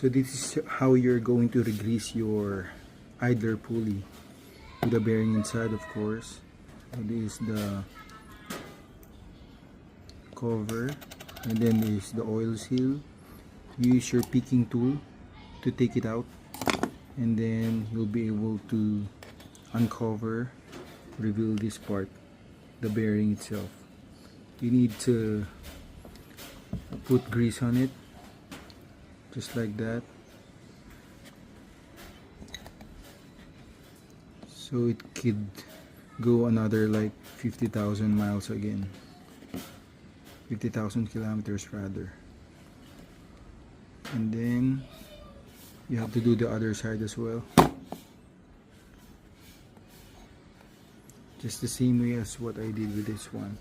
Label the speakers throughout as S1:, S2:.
S1: So this is how you're going to regrease your idler pulley, with the bearing inside, of course. So this is the cover, and then this is the oil seal. Use your picking tool to take it out, and then you'll be able to uncover, reveal this part, the bearing itself. You need to put grease on it, just like that, so it could go another like 50,000 miles again, 50,000 kilometers rather. And then you have to do the other side as well, just the same way as what I did with this one.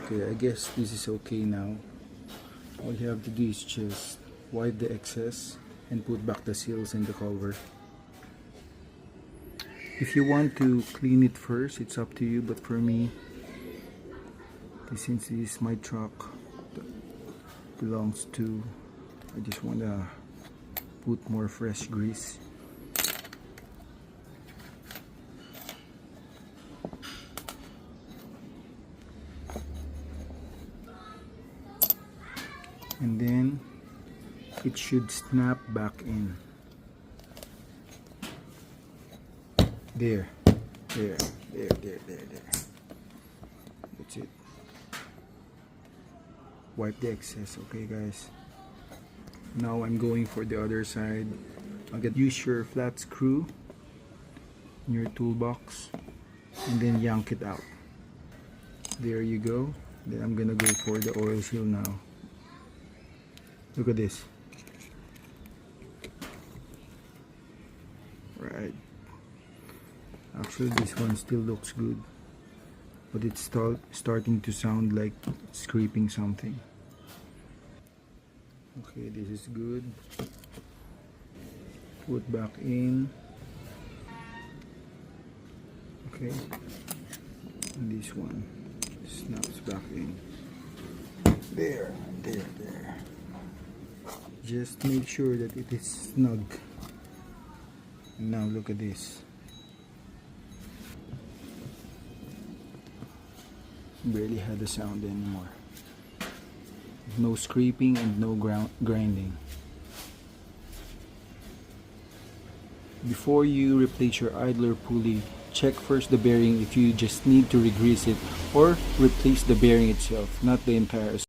S1: Okay, I guess this is okay now. All you have to do is just wipe the excess and put back the seals and the cover. If you want to clean it first, it's up to you, but for me, since this is my truck that belongs to, I just want to put more fresh grease. And then it should snap back in. There. That's it. Wipe the excess. Okay guys, now I'm going for the other side. Use your flat screw in your toolbox and then yank it out. There you go. Then I'm gonna go for the oil seal now. Look at this. Right. Actually, this one still looks good, but it's starting to sound like scraping something. Okay, this is good. Put back in. Okay. And this one snaps back in. There. Just make sure that it is snug. And now look at this. Barely had a sound anymore. No scraping and no grinding. Before you replace your idler pulley, check first the bearing if you just need to regrease it or replace the bearing itself, not the entire